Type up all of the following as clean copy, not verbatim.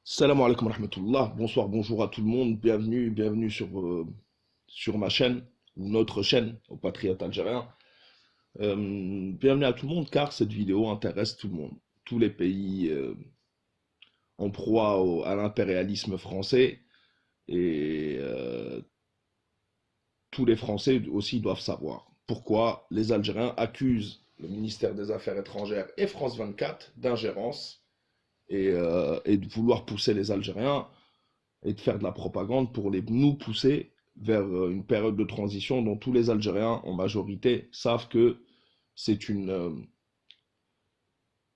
Salam alaikum wa rahmatullah. Bonsoir, bonjour à tout le monde. Bienvenue sur ma chaîne, ou notre chaîne, aux Patriotes algériens. Bienvenue à tout le monde car cette vidéo intéresse tout le monde. Tous les pays en proie à l'impérialisme français et tous les Français aussi doivent savoir pourquoi les Algériens accusent le ministère des Affaires étrangères et France 24 d'ingérence et de vouloir pousser les Algériens et de faire de la propagande pour nous pousser vers une période de transition dont tous les Algériens, en majorité, savent que c'est une, euh,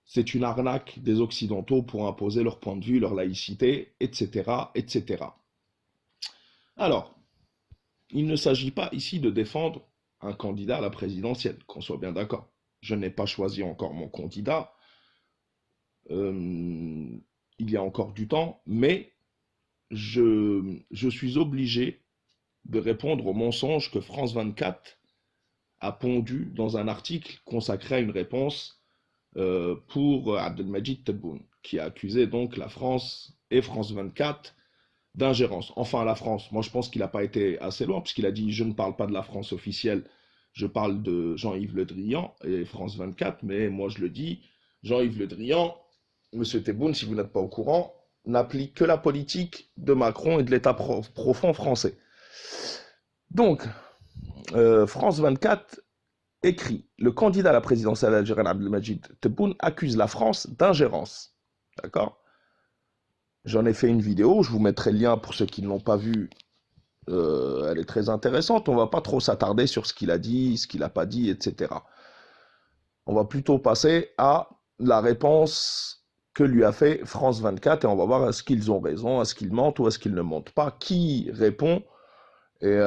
c'est une arnaque des Occidentaux pour imposer leur point de vue, leur laïcité, etc., etc. Alors, il ne s'agit pas ici de défendre un candidat à la présidentielle, qu'on soit bien d'accord. Je n'ai pas choisi encore mon candidat, il y a encore du temps, mais je suis obligé de répondre au mensonge que France 24 a pondu dans un article consacré à une réponse pour Abdelmajid Tebboune, qui a accusé donc la France et France 24 d'ingérence. Enfin, la France, moi je pense qu'il n'a pas été assez loin, puisqu'il a dit je ne parle pas de la France officielle, je parle de Jean-Yves Le Drian et France 24, mais moi je le dis, Jean-Yves Le Drian, Monsieur Tebboune, si vous n'êtes pas au courant, n'applique que la politique de Macron et de l'État profond français. Donc, France 24 écrit le candidat à la présidentielle algérienne Abdelmajid Tebboune accuse la France d'ingérence. D'accord? J'en ai fait une vidéo, je vous mettrai le lien pour ceux qui ne l'ont pas vue. Elle est très intéressante. On ne va pas trop s'attarder sur ce qu'il a dit, ce qu'il n'a pas dit, etc. On va plutôt passer à la réponse que lui a fait France 24 et on va voir est-ce qu'ils ont raison, est-ce qu'ils mentent ou est-ce qu'ils ne mentent pas, qui répond et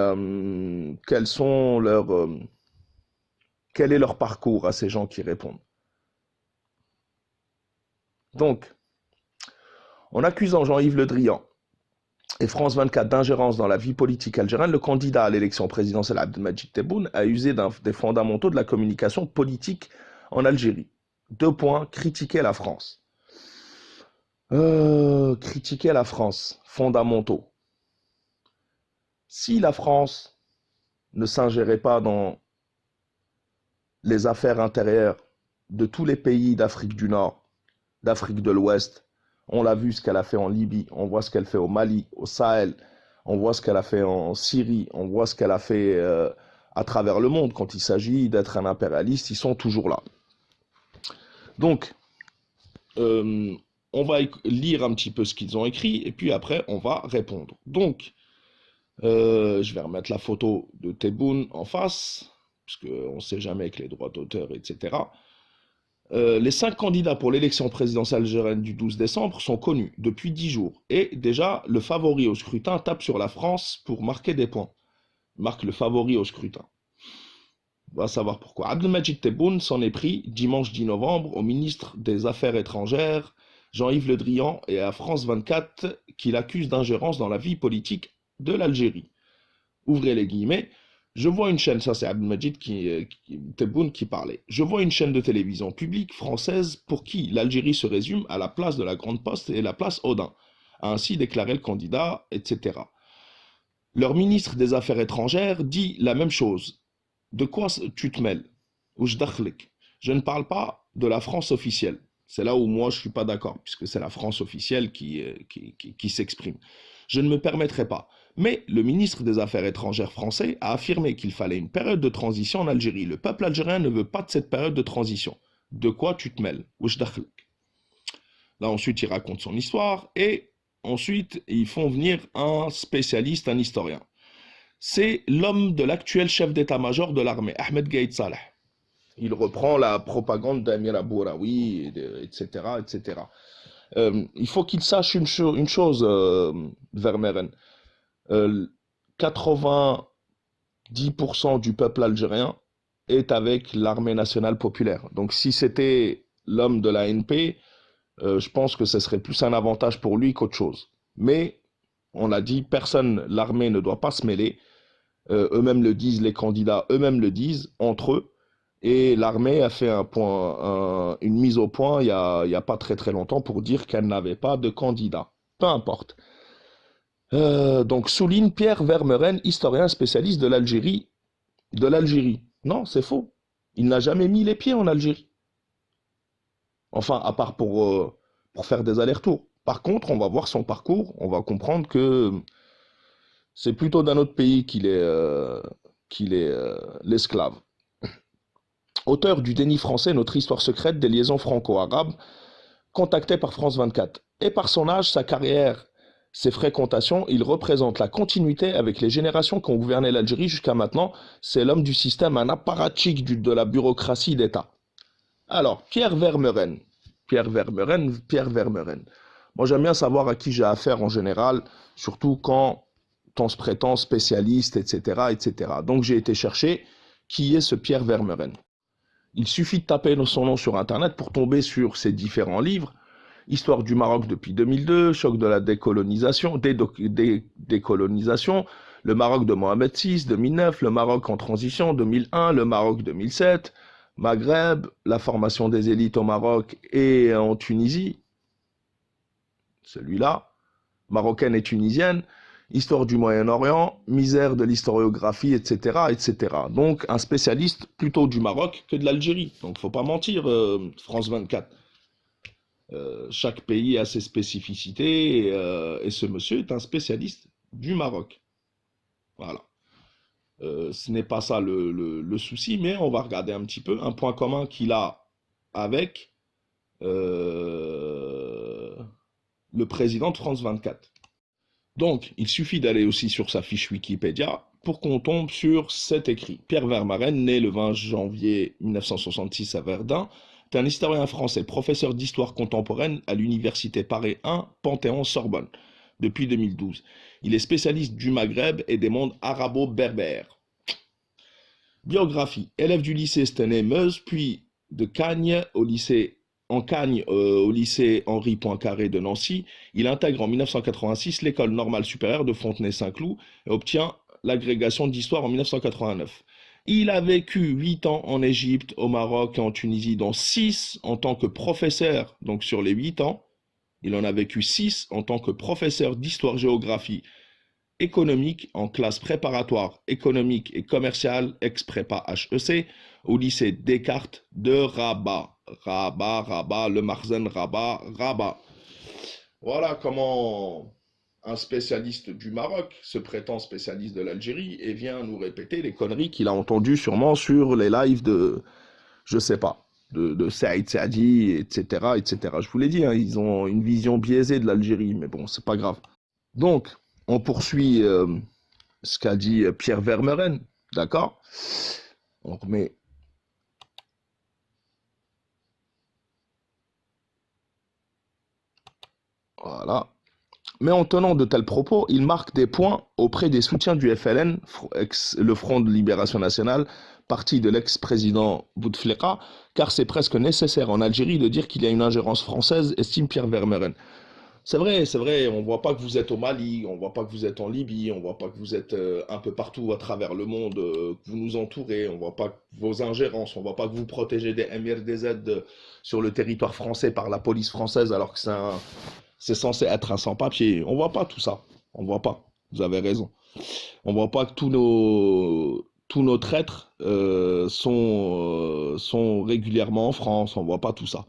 quel est leur parcours à ces gens qui répondent. Donc, en accusant Jean-Yves Le Drian et France 24 d'ingérence dans la vie politique algérienne, le candidat à l'élection présidentielle Abdelmajid Tebboune a usé des fondamentaux de la communication politique en Algérie. 2 points, critiquer la France. Critiquer la France, fondamentaux. Si la France ne s'ingérait pas dans les affaires intérieures de tous les pays d'Afrique du Nord, d'Afrique de l'Ouest, on l'a vu ce qu'elle a fait en Libye, on voit ce qu'elle fait au Mali, au Sahel, on voit ce qu'elle a fait en Syrie, on voit ce qu'elle a fait à travers le monde. Quand il s'agit d'être un impérialiste, ils sont toujours là. Donc, on va lire un petit peu ce qu'ils ont écrit et puis après, on va répondre. Donc, je vais remettre la photo de Tebboune en face, parce qu'on ne sait jamais avec les droits d'auteur, etc. Les 5 candidats pour l'élection présidentielle algérienne du 12 décembre sont connus depuis 10 jours. Et déjà, le favori au scrutin tape sur la France pour marquer des points. Marque le favori au scrutin. On va savoir pourquoi. Abdelmajid Tebboune s'en est pris dimanche 10 novembre au ministre des Affaires étrangères, Jean-Yves Le Drian, et à France 24 qui l'accuse d'ingérence dans la vie politique de l'Algérie. Ouvrez les guillemets. Je vois une chaîne, ça c'est Abdelmajid Tebboune qui parlait. Je vois une chaîne de télévision publique française pour qui l'Algérie se résume à la place de la Grande Poste et la place Odin, a ainsi déclaré le candidat, etc. Leur ministre des Affaires étrangères dit la même chose. De quoi tu te mêles? Je ne parle pas de la France officielle. C'est là où moi je ne suis pas d'accord, puisque c'est la France officielle qui s'exprime. Je ne me permettrai pas. Mais le ministre des Affaires étrangères français a affirmé qu'il fallait une période de transition en Algérie. Le peuple algérien ne veut pas de cette période de transition. De quoi tu te mêles? Là ensuite il raconte son histoire et ensuite ils font venir un spécialiste, un historien. C'est l'homme de l'actuel chef d'état-major de l'armée, Ahmed Gaïd Saleh. Il reprend la propagande d'Amir Abouraoui, etc., etc. Il faut qu'il sache une chose, Vermeeren. 90% du peuple algérien est avec l'armée nationale populaire. Donc si c'était l'homme de la NP, je pense que ce serait plus un avantage pour lui qu'autre chose. Mais on l'a dit, personne, l'armée ne doit pas se mêler. Eux-mêmes le disent, les candidats eux-mêmes le disent entre eux. Et l'armée a fait une mise au point il y a pas très très longtemps pour dire qu'elle n'avait pas de candidat. peu importe. Donc souligne Pierre Vermeuren, historien spécialiste de l'Algérie. De l'Algérie. Non, c'est faux. Il n'a jamais mis les pieds en Algérie. Enfin, à part pour faire des allers-retours. Par contre, on va voir son parcours, on va comprendre que c'est plutôt d'un autre pays qu'il est l'esclave. Auteur du Déni français, notre histoire secrète des liaisons franco-arabes, contacté par France 24. Et par son âge, sa carrière, ses fréquentations, il représente la continuité avec les générations qui ont gouverné l'Algérie jusqu'à maintenant. C'est l'homme du système, un apparatchik de la bureaucratie d'État. Alors, Pierre Vermeuren. Pierre Vermeuren, Pierre Vermeuren. Moi, j'aime bien savoir à qui j'ai affaire en général, surtout quand on se prétend spécialiste, etc., etc. Donc, j'ai été chercher qui est ce Pierre Vermeuren. Il suffit de taper son nom sur Internet pour tomber sur ses différents livres. Histoire du Maroc depuis 2002, choc de la décolonisation, décolonisation, le Maroc de Mohamed VI, 2009, le Maroc en transition, 2001, le Maroc 2007, Maghreb, la formation des élites au Maroc et en Tunisie, celui-là, marocaine et tunisienne, histoire du Moyen-Orient, misère de l'historiographie, etc., etc. Donc un spécialiste plutôt du Maroc que de l'Algérie. Donc faut pas mentir, France 24. Chaque pays a ses spécificités et ce monsieur est un spécialiste du Maroc. Voilà. Ce n'est pas ça le souci, mais on va regarder un petit peu un point commun qu'il a avec le président de France 24. Donc, il suffit d'aller aussi sur sa fiche Wikipédia pour qu'on tombe sur cet écrit. Pierre Vermeuren, né le 20 janvier 1966 à Verdun, est un historien français, professeur d'histoire contemporaine à l'université Paris 1, Panthéon-Sorbonne, depuis 2012. Il est spécialiste du Maghreb et des mondes arabo-berbères. Biographie. Élève du lycée Stenay-Meuse, puis de Cagnes au lycée au lycée Henri Poincaré de Nancy. Il intègre en 1986 l'école normale supérieure de Fontenay-Saint-Cloud et obtient l'agrégation d'histoire en 1989. Il a vécu 8 ans en Égypte, au Maroc et en Tunisie, dont 6 en tant que professeur. Donc sur les 8 ans, il en a vécu 6 en tant que professeur d'histoire-géographie économique en classe préparatoire économique et commerciale, ex-prépa HEC, au lycée Descartes de Rabat. Rabat, le Marzen Rabat. Voilà comment un spécialiste du Maroc se prétend spécialiste de l'Algérie et vient nous répéter les conneries qu'il a entendues sûrement sur les lives de, je sais pas, de Saïd Saadi, etc., etc. Je vous l'ai dit, hein, ils ont une vision biaisée de l'Algérie, mais bon, c'est pas grave. Donc, on poursuit ce qu'a dit Pierre Vermeuren, d'accord? On remet. Voilà. Mais en tenant de tels propos, il marque des points auprès des soutiens du FLN, le Front de Libération Nationale, parti de l'ex-président Bouteflika, car c'est presque nécessaire en Algérie de dire qu'il y a une ingérence française, estime Pierre Vermeuren. C'est vrai, on voit pas que vous êtes au Mali, on voit pas que vous êtes en Libye, on voit pas que vous êtes un peu partout à travers le monde, que vous nous entourez, on voit pas vos ingérences, on voit pas que vous protégez des MRDZ sur le territoire français par la police française alors que c'est censé être un sans-papier. On voit pas tout ça, on voit pas, vous avez raison. On voit pas que tous nos traîtres sont régulièrement en France, on voit pas tout ça.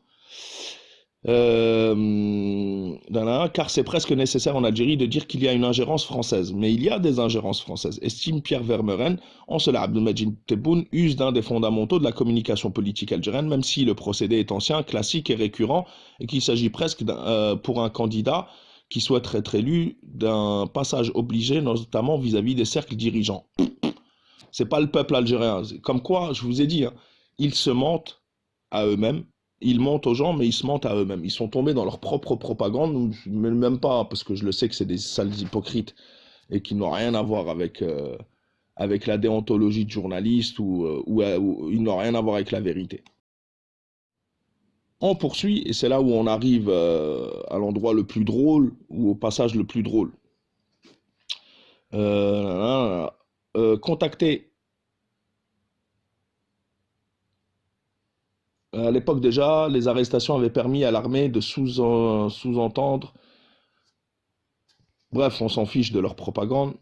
Car c'est presque nécessaire en Algérie de dire qu'il y a une ingérence française. Mais il y a des ingérences françaises, estime Pierre Vermeuren. En cela, Abdelmadjid Tebboune use d'un des fondamentaux de la communication politique algérienne, même si le procédé est ancien, classique et récurrent, et qu'il s'agit presque, pour un candidat qui souhaiterait être élu, d'un passage obligé, notamment vis-à-vis des cercles dirigeants. C'est pas le peuple algérien. Comme quoi, je vous ai dit, hein, ils se mentent à eux-mêmes. Ils mentent aux gens, mais ils se mentent à eux-mêmes. Ils sont tombés dans leur propre propagande, même pas, parce que je le sais que c'est des sales hypocrites et qui n'ont rien à voir avec la déontologie de journaliste ou ils n'ont rien à voir avec la vérité. On poursuit, et c'est là où on arrive à l'endroit le plus drôle, ou au passage le plus drôle. Contacter. À l'époque déjà, les arrestations avaient permis à l'armée de sous-entendre Bref, on s'en fiche de leur propagande.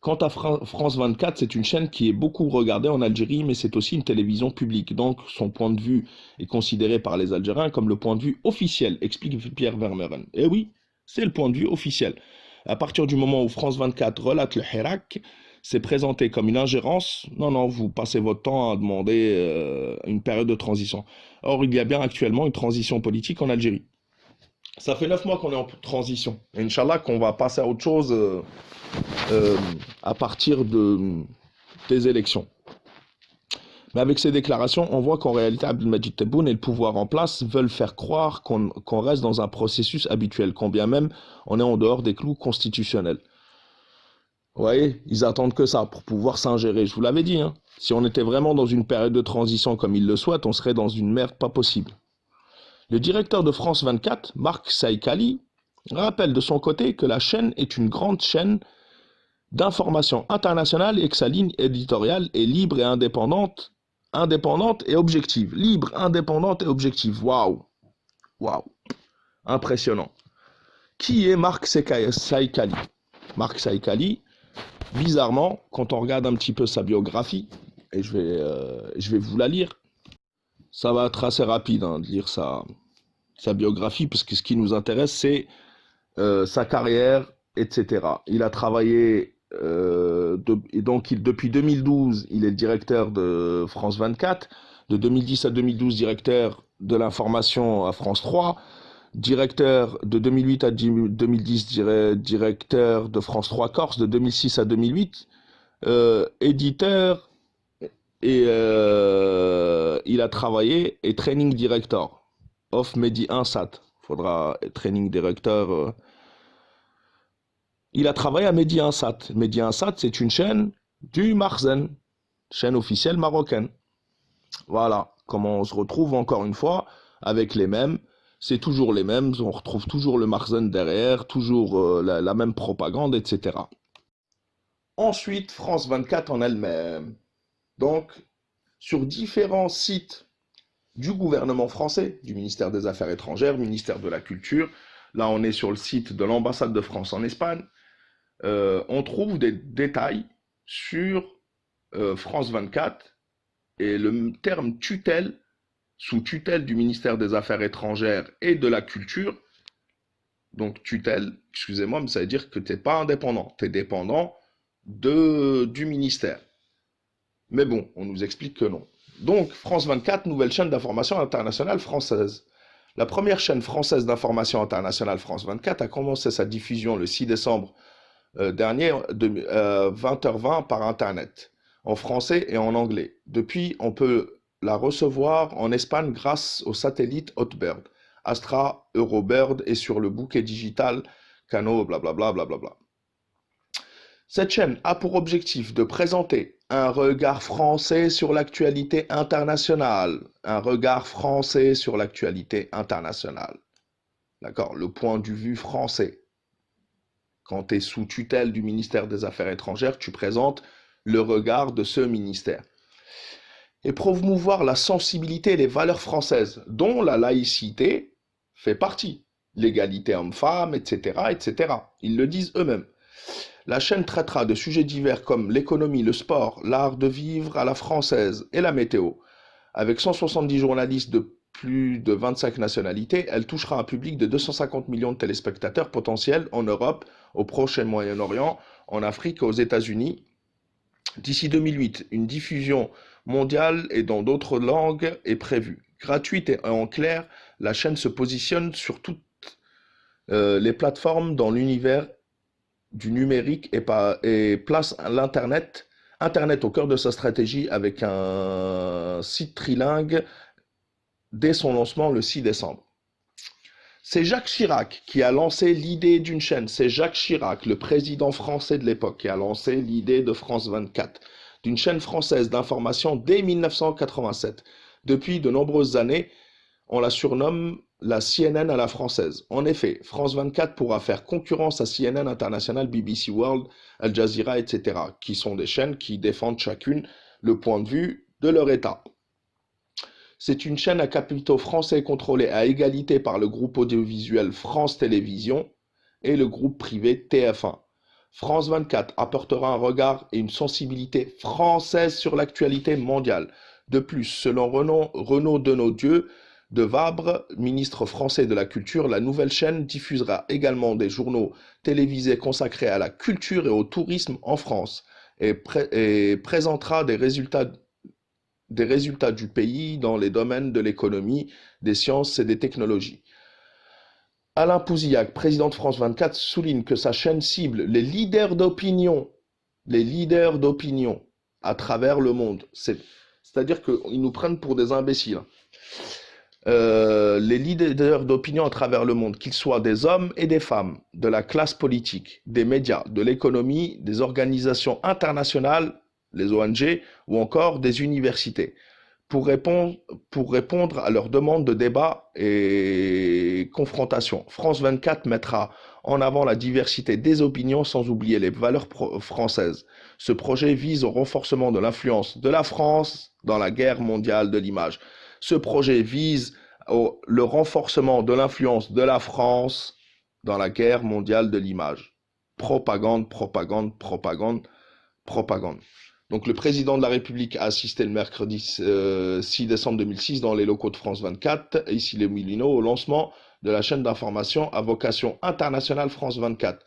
Quant à France 24, c'est une chaîne qui est beaucoup regardée en Algérie, mais c'est aussi une télévision publique. Donc, son point de vue est considéré par les Algériens comme le point de vue officiel, explique Pierre Vermeuren. Et oui, c'est le point de vue officiel. À partir du moment où France 24 relate le Hirak, c'est présenté comme une ingérence. Non, non, vous passez votre temps à demander une période de transition. Or, il y a bien actuellement une transition politique en Algérie. Ça fait 9 mois qu'on est en transition. Et Inch'Allah qu'on va passer à autre chose euh, à partir des élections. Mais avec ces déclarations, on voit qu'en réalité, Abdelmadjid Tebboune et le pouvoir en place veulent faire croire qu'on reste dans un processus habituel, quand bien même on est en dehors des clous constitutionnels. Vous voyez, ils attendent que ça pour pouvoir s'ingérer. Je vous l'avais dit, hein. Si on était vraiment dans une période de transition comme ils le souhaitent, on serait dans une merde pas possible. Le directeur de France 24, Marc Saïkali, rappelle de son côté que la chaîne est une grande chaîne d'information internationale et que sa ligne éditoriale est libre et indépendante et objective. Libre, indépendante et objective. Waouh. Waouh. Impressionnant. Qui est Marc Saïkali? Marc Saïkali, bizarrement, quand on regarde un petit peu sa biographie, et je vais vous la lire, ça va être assez rapide hein, de lire sa biographie, parce que ce qui nous intéresse, c'est sa carrière, etc. Il a travaillé, depuis 2012, il est le directeur de France 24, de 2010 à 2012, directeur de l'information à France 3, directeur de 2008 à 2010, directeur de France 3 Corse, de 2006 à 2008, éditeur, et il a travaillé et training director of Medi Insat. Faudra training director. Il a travaillé à Medi Insat. Medi Insat, c'est une chaîne du Marzen, chaîne officielle marocaine. Voilà, comment on se retrouve encore une fois avec les mêmes. C'est toujours les mêmes, on retrouve toujours le Marzen derrière, toujours la même propagande, etc. Ensuite, France 24 en elle-même. Donc, sur différents sites du gouvernement français, du ministère des Affaires étrangères, ministère de la Culture, là on est sur le site de l'ambassade de France en Espagne, on trouve des détails sur France 24 et le terme tutelle, sous tutelle du ministère des Affaires étrangères et de la Culture. Donc tutelle, excusez-moi, mais ça veut dire que tu n'es pas indépendant, tu es dépendant du ministère. Mais bon, on nous explique que non. Donc France 24, nouvelle chaîne d'information internationale française. La première chaîne française d'information internationale France 24 a commencé sa diffusion le 6 décembre dernier, 20h20 par Internet, en français et en anglais. Depuis, on peut la recevoir en Espagne grâce au satellite Hotbird, Astra, Eurobird et sur le bouquet digital Cano, blablabla, blablabla. Cette chaîne a pour objectif de présenter un regard français sur l'actualité internationale. Un regard français sur l'actualité internationale. D'accord? Le point de vue français. Quand tu es sous tutelle du ministère des Affaires étrangères, tu présentes le regard de ce ministère. Et promouvoir la sensibilité et les valeurs françaises, dont la laïcité fait partie. L'égalité homme-femme, etc., etc. Ils le disent eux-mêmes. La chaîne traitera de sujets divers comme l'économie, le sport, l'art de vivre à la française et la météo. Avec 170 journalistes de plus de 25 nationalités, elle touchera un public de 250 millions de téléspectateurs potentiels en Europe, au Proche et Moyen-Orient, en Afrique et aux États-Unis. D'ici 2008, une diffusion mondiale et dans d'autres langues est prévue. Gratuite et en clair, la chaîne se positionne sur toutes les plateformes dans l'univers du numérique et place Internet au cœur de sa stratégie avec un site trilingue dès son lancement le 6 décembre. C'est Jacques Chirac qui a lancé l'idée d'une chaîne. C'est Jacques Chirac, le président français de l'époque, qui a lancé l'idée de France 24, d'une chaîne française d'information dès 1987. Depuis de nombreuses années, on la surnomme la CNN à la française. En effet, France 24 pourra faire concurrence à CNN International, BBC World, Al Jazeera, etc., qui sont des chaînes qui défendent chacune le point de vue de leur État. C'est une chaîne à capitaux français contrôlée à égalité par le groupe audiovisuel France Télévisions, et le groupe privé TF1. France 24 apportera un regard et une sensibilité française sur l'actualité mondiale. De plus, selon Renaud Denaudieu de Vabre, ministre français de la Culture, la nouvelle chaîne diffusera également des journaux télévisés consacrés à la culture et au tourisme en France et présentera des résultats du pays dans les domaines de l'économie, des sciences et des technologies. Alain Pouzillac, président de France 24, souligne que sa chaîne cible les leaders d'opinion à travers le monde. C'est-à-dire qu'ils nous prennent pour des imbéciles. Les leaders d'opinion à travers le monde, qu'ils soient des hommes et des femmes, de la classe politique, des médias, de l'économie, des organisations internationales, les ONG, ou encore des universités, pour répondre à leurs demandes de débat et confrontation. France 24 mettra en avant la diversité des opinions sans oublier les valeurs françaises. Ce projet vise au renforcement de l'influence de la France dans la guerre mondiale de l'image. Ce projet vise le renforcement de l'influence de la France dans la guerre mondiale de l'image. Propagande, propagande, propagande, propagande. Donc le président de la République a assisté le mercredi 6 décembre 2006 dans les locaux de France 24, ici les Moulineaux, au lancement de la chaîne d'information à vocation internationale France 24.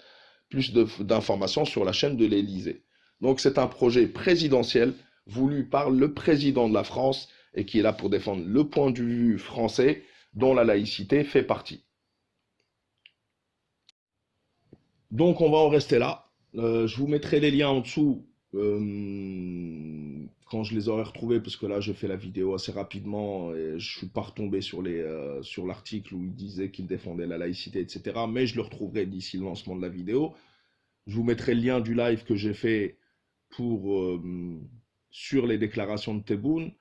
Plus d'informations sur la chaîne de l'Élysée. Donc c'est un projet présidentiel voulu par le président de la France et qui est là pour défendre le point de vue français dont la laïcité fait partie. Donc on va en rester là. Je vous mettrai les liens en dessous quand je les aurai retrouvés, parce que là j'ai fait la vidéo assez rapidement et je suis pas retombé sur l'article où il disait qu'il défendait la laïcité, etc. Mais je le retrouverai d'ici le lancement de la vidéo. Je vous mettrai le lien du live que j'ai fait sur les déclarations de Tebboune.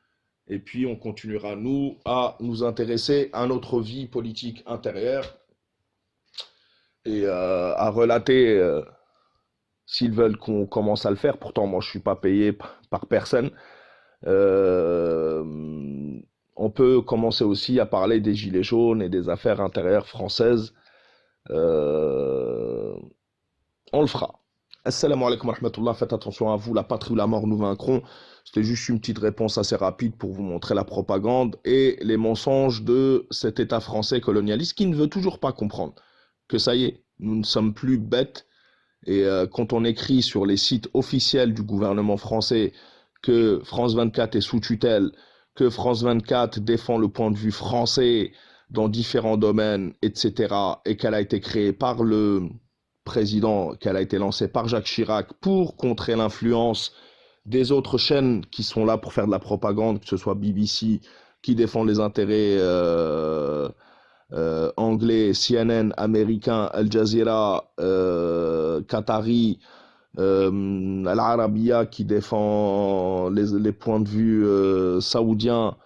Et puis on continuera, nous, à nous intéresser à notre vie politique intérieure et à relater, s'ils veulent qu'on commence à le faire. Pourtant, moi, je ne suis pas payé par personne. On peut commencer aussi à parler des gilets jaunes et des affaires intérieures françaises. On le fera. Assalamu alaikum wa rahmatullah, faites attention à vous, la patrie ou la mort, nous vaincrons. C'était juste une petite réponse assez rapide pour vous montrer la propagande et les mensonges de cet État français colonialiste qui ne veut toujours pas comprendre que ça y est, nous ne sommes plus bêtes. Et quand on écrit sur les sites officiels du gouvernement français que France 24 est sous tutelle, que France 24 défend le point de vue français dans différents domaines, etc., et qu'elle a été créée par le président, qu'elle a été lancée par Jacques Chirac pour contrer l'influence des autres chaînes qui sont là pour faire de la propagande, que ce soit BBC, qui défend les intérêts anglais, CNN, américain, Al Jazeera, Qatari, Al Arabiya qui défend les points de vue saoudiens,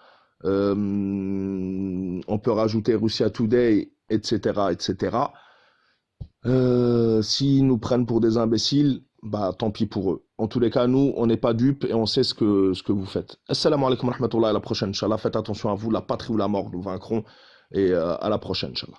on peut rajouter Russia Today, etc., etc. S'ils nous prennent pour des imbéciles, bah tant pis pour eux. En tous les cas, nous, on n'est pas dupes et on sait ce que vous faites. Assalamu alaikum wa rahmatullah, à la prochaine, Inch'Allah. Faites attention à vous, la patrie ou la mort, nous vaincrons. Et à la prochaine, Inch'Allah.